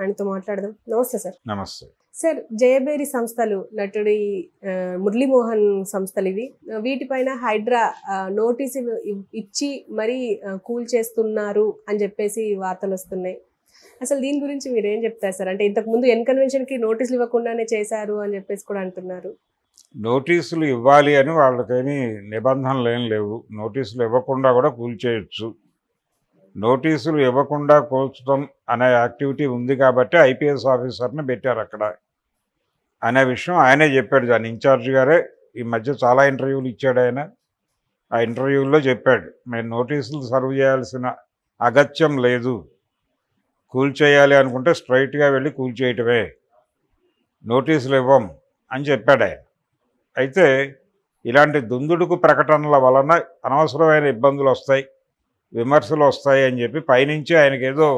ఆయనతో మాట్లాడదాం. నమస్తే సార్. నమస్తే సార్, జయభేరి సంస్థలు నటుడి మురళీమోహన్ సంస్థలు ఇవి, వీటిపైన హైడ్రా నోటీసు ఇచ్చి మరీ కూల్ చేస్తున్నారు అని చెప్పేసి వార్తలు వస్తున్నాయి. అసలు దీని గురించి మీరు ఏం చెప్తారు సార్? అంటే ఇంతకు ముందు కన్వెన్షన్కి నోటీసులు ఇవ్వకుండానే చేశారు అని చెప్పేసి కూడా అంటున్నారు. నోటీసులు ఇవ్వాలి అని వాళ్ళకేమీ నిబంధనలు ఏం లేవు. నోటీసులు ఇవ్వకుండా కూడా కూల్చేయచ్చు. నోటీసులు ఇవ్వకుండా కూల్చడం అనే యాక్టివిటీ ఉంది కాబట్టి ఐపీఎస్ ఆఫీసర్ని పెట్టారు అక్కడ అనే విషయం ఆయనే చెప్పాడు. దాని ఇన్ఛార్జ్ గారే ఈ మధ్య చాలా ఇంటర్వ్యూలు ఇచ్చాడు ఆయన. ఆ ఇంటర్వ్యూల్లో చెప్పాడు, మేము నోటీసులు సర్వ్ చేయాల్సిన అగత్యం లేదు, కూల్చేయాలి అనుకుంటే స్ట్రైట్గా వెళ్ళి కూల్చేయటమే, నోటీసులు ఇవ్వం అని చెప్పాడు ఆయన. అయితే ఇలాంటి దుందుడుకు ప్రకటనల వలన అనవసరమైన ఇబ్బందులు వస్తాయి, విమర్శలు వస్తాయి అని చెప్పి పైనుంచి ఆయనకి ఏదో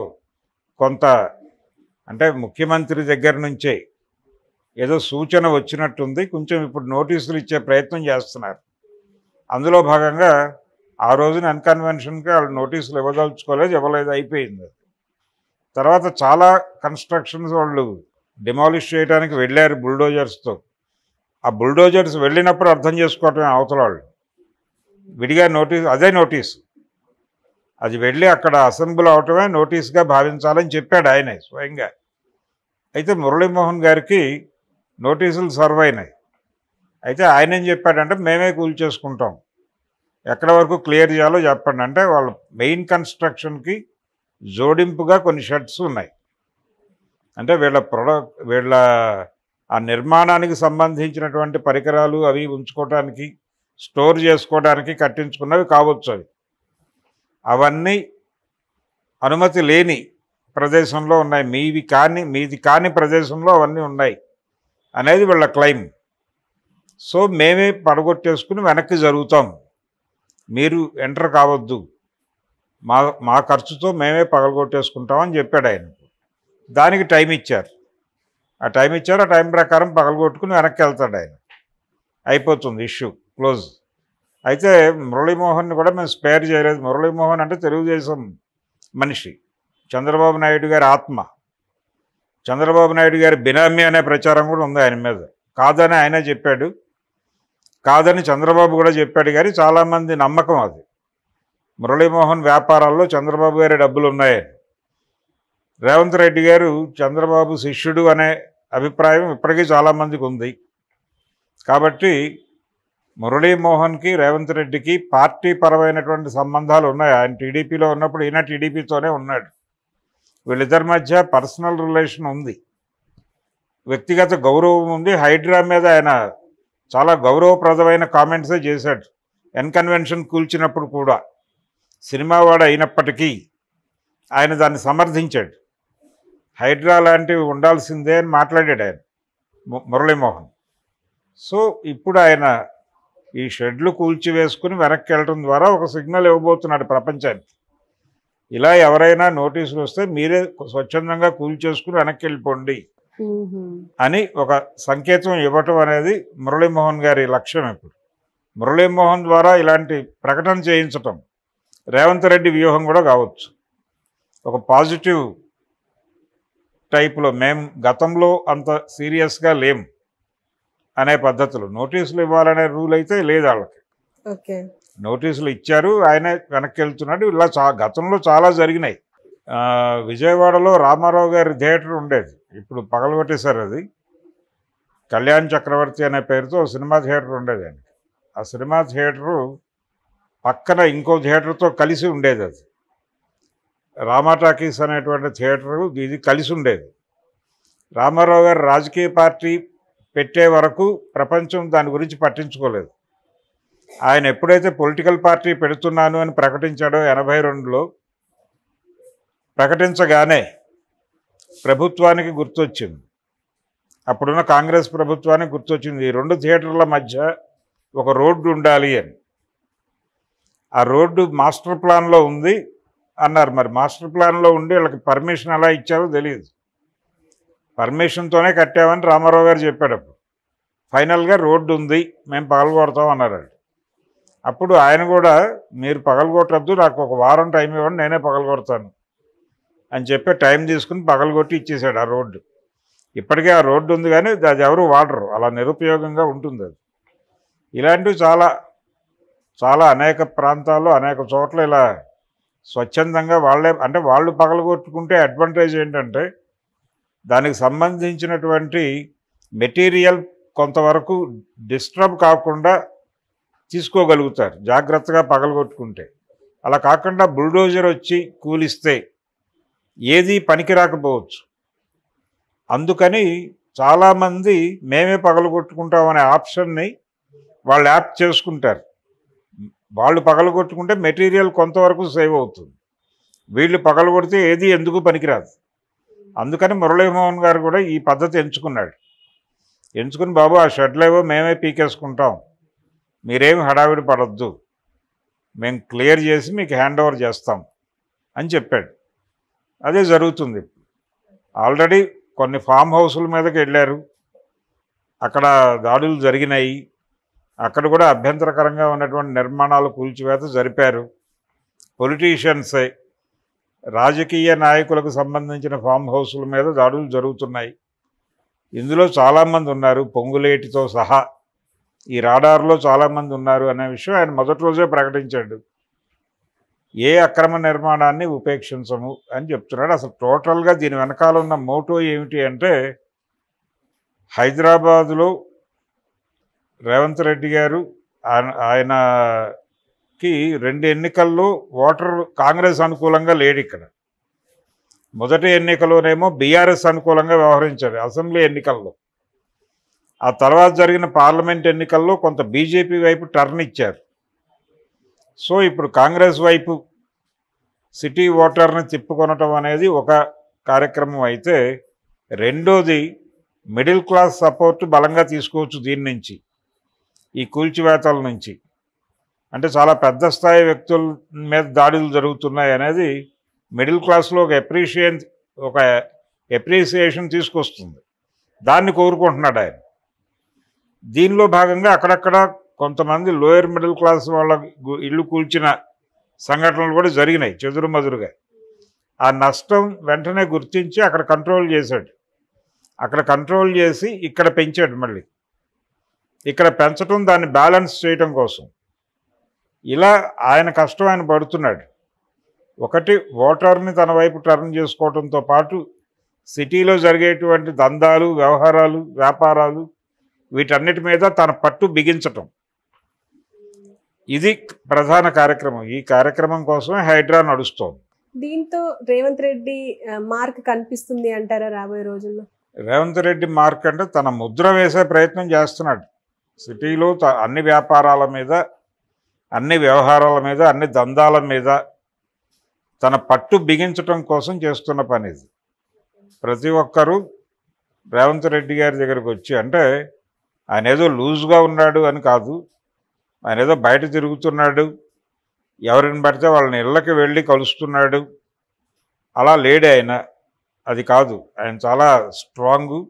కొంత అంటే ముఖ్యమంత్రి దగ్గర నుంచే ఏదో సూచన వచ్చినట్టుంది. కొంచెం ఇప్పుడు నోటీసులు ఇచ్చే ప్రయత్నం చేస్తున్నారు. అందులో భాగంగా ఆ రోజున అన్కన్వెన్షన్కి వాళ్ళు నోటీసులు ఇవ్వదలుచుకోలేదు, ఇవ్వలేదు, అయిపోయింది. తర్వాత చాలా కన్స్ట్రక్షన్స్ వాళ్ళు డిమాలిష్ చేయడానికి వెళ్ళారు బుల్డోజర్స్తో. ఆ బుల్డోజర్స్ వెళ్ళినప్పుడు అర్థం చేసుకోవటమే అవతల వాళ్ళు. విడిగా నోటీసు, అదే నోటీసు, అది వెళ్ళి అక్కడ అసెంబ్లీ అవటమే నోటీస్గా భావించాలని చెప్పాడు ఆయనే స్వయంగా. అయితే మురళీమోహన్ గారికి నోటీసులు సర్వ్ అయినాయి. అయితే ఆయన ఏం చెప్పాడంటే మేమే కూల్చేసుకుంటాం, ఎక్కడ వరకు క్లియర్ చేయాలో చెప్పండి అంటే, వాళ్ళ మెయిన్ కన్స్ట్రక్షన్కి జోడింపుగా కొన్ని షెడ్స్ ఉన్నాయి. అంటే వీళ్ళ ఆ నిర్మాణానికి సంబంధించినటువంటి పరికరాలు అవి ఉంచుకోవడానికి, స్టోర్ చేసుకోవడానికి కట్టించుకున్నవి కావచ్చు. అవి అవన్నీ అనుమతి లేని ప్రదేశంలో ఉన్నాయి, మీది కాని ప్రదేశంలో అవన్నీ ఉన్నాయి అనేది వీళ్ళ క్లెయిమ్. సో మేమే పడగొట్టేసుకుని వెనక్కి జరుగుతాం, మీరు ఎంటర్ కావద్దు, మా ఖర్చుతో మేమే పగలగొట్టేసుకుంటామని చెప్పాడు ఆయన. దానికి టైం ఇచ్చారు. ఆ టైం ప్రకారం పగలగొట్టుకుని వెనక్కి వెళ్తాడు ఆయన, అయిపోతుంది, ఇష్యూ క్లోజ్. అయితే మురళీమోహన్ని కూడా మేము స్పేర్ చేయలేదు. మురళీమోహన్ అంటే తెలుగుదేశం మనిషి, చంద్రబాబు నాయుడు గారి ఆత్మ, చంద్రబాబు నాయుడు గారి బినామీ అనే ప్రచారం కూడా ఉంది ఆయన మీద. కాదని ఆయనే చెప్పాడు, కాదని చంద్రబాబు కూడా చెప్పాడు. కానీ చాలామంది నమ్మకం అది, మురళీమోహన్ వ్యాపారాల్లో చంద్రబాబు గారి డబ్బులు ఉన్నాయని. రేవంత్ రెడ్డి గారు చంద్రబాబు శిష్యుడు అనే అభిప్రాయం ఇప్పటికీ చాలామందికి ఉంది. కాబట్టి మురళీమోహన్కి రేవంత్ రెడ్డికి పార్టీ పరమైనటువంటి సంబంధాలు ఉన్నాయి. ఆయన టీడీపీలో ఉన్నప్పుడు ఈయన టీడీపీతోనే ఉన్నాడు. వీళ్ళిద్దరి మధ్య పర్సనల్ రిలేషన్ ఉంది, వ్యక్తిగత గౌరవం ఉంది. హైడ్రా మీద ఆయన చాలా గౌరవప్రదమైన కామెంట్సే చేశాడు. కన్వెన్షన్ కూల్చినప్పుడు కూడా సినిమావాడు అయినప్పటికీ ఆయన దాన్ని సమర్థించాడు. హైడ్రా లాంటివి ఉండాల్సిందే అని మాట్లాడాడు ఆయన మురళీమోహన్. సో ఇప్పుడు ఆయన ఈ షెడ్లు కూల్చివేసుకుని వెనక్కి వెళ్ళడం ద్వారా ఒక సిగ్నల్ ఇవ్వబోతున్నాడు ప్రపంచానికి. ఇలా ఎవరైనా నోటీసులు వస్తే మీరే స్వచ్ఛందంగా కూల్చేసుకుని వెనక్కి వెళ్ళిపోండి అని ఒక సంకేతం ఇవ్వటం అనేది మురళీమోహన్ గారి లక్ష్యం. ఇప్పుడు మురళీమోహన్ ద్వారా ఇలాంటి ప్రకటన చేయించటం రేవంత్ రెడ్డి వ్యూహం కూడా కావచ్చు. ఒక పాజిటివ్ టైప్లో, మేము గతంలో అంత సీరియస్గా లేం అనే పద్ధతులు. నోటీసులు ఇవ్వాలనే రూల్ అయితే లేదు వాళ్ళకి. నోటీసులు ఇచ్చారు, ఆయన వెనక్కి వెళ్తున్నాడు. ఇలా గతంలో చాలా జరిగినాయి. విజయవాడలో రామారావు గారి థియేటర్ ఉండేది, ఇప్పుడు పగలగొట్టేశారు. అది కళ్యాణ్ చక్రవర్తి అనే పేరుతో సినిమా థియేటర్ ఉండేది ఆయనకి. ఆ సినిమా థియేటరు పక్కన ఇంకో థియేటర్తో కలిసి ఉండేది. అది రామా టాకీస్ అనేటువంటి థియేటరు ఇది కలిసి ఉండేది. రామారావు గారు రాజకీయ పార్టీ పెట్టే వరకు ప్రపంచం దాని గురించి పట్టించుకోలేదు. ఆయన ఎప్పుడైతే పొలిటికల్ పార్టీ పెడుతున్నాను అని ప్రకటించాడో 82లో, ప్రకటించగానే ప్రభుత్వానికి గుర్తొచ్చింది, అప్పుడున్న కాంగ్రెస్ ప్రభుత్వానికి గుర్తొచ్చింది, ఈ రెండు థియేటర్ల మధ్య ఒక రోడ్డు ఉండాలి అని. ఆ రోడ్డు మాస్టర్ ప్లాన్లో ఉంది అన్నారు. మరి మాస్టర్ ప్లాన్లో ఉండి వీళ్ళకి పర్మిషన్ ఎలా ఇచ్చారో తెలియదు. పర్మిషన్తోనే కట్టామని రామారావు గారు చెప్పాడు. అప్పుడు ఫైనల్గా రోడ్డు ఉంది, మేము పగలగొడతాం అన్నారు. అప్పుడు ఆయన కూడా మీరు పగలగొట్టద్దు, నాకు ఒక వారం టైం ఇవ్వండి, నేనే పగలగొడతాను అని చెప్పి టైం తీసుకుని పగలగొట్టి ఇచ్చేసాడు ఆ రోడ్డు. ఇప్పటికే ఆ రోడ్డు ఉంది కానీ అది ఎవరు వాడరు, అలా నిరుపయోగంగా ఉంటుంది అది. ఇలాంటివి చాలా చాలా అనేక ప్రాంతాల్లో అనేక చోట్ల ఇలా స్వచ్ఛందంగా వాళ్ళే, అంటే వాళ్ళు పగలగొట్టుకుంటే అడ్వాంటేజ్ ఏంటంటే దానికి సంబంధించినటువంటి మెటీరియల్ కొంతవరకు డిస్టర్బ్ కాకుండా తీసుకోగలుగుతారు జాగ్రత్తగా పగలగొట్టుకుంటే. అలా కాకుండా బుల్డోజర్ వచ్చి కూలిస్తే ఏది పనికి రాకపోవచ్చు. అందుకని చాలామంది మేమే పగలగొట్టుకుంటామనే ఆప్షన్ని వాళ్ళు యాప్ చేసుకుంటారు. వాళ్ళు పగలగొట్టుకుంటే మెటీరియల్ కొంతవరకు సేవ్ అవుతుంది, వీళ్ళు పగలగొడితే ఏది ఎందుకు పనికిరాదు. అందుకని మురళీమోహన్ గారు కూడా ఈ పద్ధతి ఎంచుకున్నాడు. ఎంచుకుని బాబు ఆ షెడ్లేవో మేమే పీకేసుకుంటాం, మీరేమి హడావిడి పడొద్దు, మేము క్లియర్ చేసి మీకు హ్యాండ్ ఓవర్ చేస్తాం అని చెప్పాడు. అదే జరుగుతుంది. ఆల్రెడీ కొన్ని ఫామ్ హౌసుల మీదకి వెళ్ళారు, అక్కడ దాడులు జరిగినాయి. అక్కడ కూడా అభ్యంతరకరంగా ఉన్నటువంటి నిర్మాణాలు కూల్చివేత జరిపారు. పొలిటీషియన్సే, రాజకీయ నాయకులకు సంబంధించిన ఫామ్ హౌసుల మీద దాడులు జరుగుతున్నాయి. ఇందులో చాలామంది ఉన్నారు, పొంగులేటితో సహా ఈ రాడార్లో చాలామంది ఉన్నారు అనే విషయం ఆయన మొదటి రోజే ప్రకటించాడు. ఏ అక్రమ నిర్మాణాన్ని ఉపేక్షించము అని చెప్తున్నాడు. అసలు టోటల్గా దీని వెనకాల ఉన్న మోటో ఏమిటి అంటే, హైదరాబాదులో రేవంత్ రెడ్డి గారు ఆయనకి 2 ఎన్నికల్లో ఓటర్ కాంగ్రెస్ అనుకూలంగా లేడు. ఇక్కడ మొదటి ఎన్నికలోనేమో బీఆర్ఎస్ అనుకూలంగా వ్యవహరించారు అసెంబ్లీ ఎన్నికల్లో. ఆ తర్వాత జరిగిన పార్లమెంట్ ఎన్నికల్లో కొంత బీజేపీ వైపు టర్న్ ఇచ్చారు. సో ఇప్పుడు కాంగ్రెస్ వైపు సిటీ ఓటర్ని తిప్పుకొనటం అనేది ఒక కార్యక్రమం అయితే, రెండోది మిడిల్ క్లాస్ సపోర్ట్ బలంగా తీసుకోవచ్చు దీని నుంచి, ఈ కూల్చివేతల నుంచి. అంటే చాలా పెద్ద స్థాయి వ్యక్తుల మీద దాడులు జరుగుతున్నాయి అనేది మిడిల్ క్లాస్లో ఒక ఎప్రిసియేషన్ తీసుకొస్తుంది. దాన్ని కోరుకుంటున్నాడు ఆయన. దీనిలో భాగంగా అక్కడక్కడ కొంతమంది లోయర్ మిడిల్ క్లాస్ వాళ్ళ ఇల్లు కూల్చిన సంఘటనలు కూడా జరిగినాయి చెదురుమదురుగా. ఆ నష్టం వెంటనే గుర్తించి అక్కడ కంట్రోల్ చేశాడు. అక్కడ కంట్రోల్ చేసి ఇక్కడ పెంచాడు. మళ్ళీ ఇక్కడ పెంచడం, దాన్ని బ్యాలెన్స్ చేయటం కోసం ఇలా ఆయన కష్టం ఆయన పడుతున్నాడు. ఒకటి, ఓటర్ని తన వైపు టర్న్ చేసుకోవడంతో పాటు సిటీలో జరిగేటువంటి దందాలు, వ్యవహారాలు, వ్యాపారాలు, వీటన్నిటి మీద తన పట్టు బిగించటం, ఇది ప్రధాన కార్యక్రమం. ఈ కార్యక్రమం కోసమే హైడ్రా నడుస్తోంది. దీంతో రేవంత్ రెడ్డి మార్క్ కనిపిస్తుంది అంటారా రాబోయే రోజుల్లో? రేవంత్ రెడ్డి మార్క్ అంటే తన ముద్ర వేసే ప్రయత్నం చేస్తున్నాడు. సిటీలో అన్ని వ్యాపారాల మీద, అన్ని వ్యవహారాల మీద, అన్ని దందాల మీద తన పట్టు బిగించటం కోసం చేస్తున్న పని ఇది. ప్రతి ఒక్కరూ రేవంత్ రెడ్డి గారి దగ్గరికి వచ్చి, అంటే ఆయన ఏదో లూజ్గా ఉన్నాడు అని కాదు, ఆయన ఏదో బయట తిరుగుతున్నాడు, ఎవరిని పడితే వాళ్ళని ఇళ్ళకి వెళ్ళి కలుస్తున్నాడు, అలా లేడే ఆయన. అది కాదు, ఆయన చాలా స్ట్రాంగు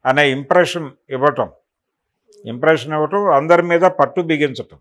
అనే ఇంప్రెషన్ ఇవ్వటం, అందరి మీద పట్టు బిగించటం.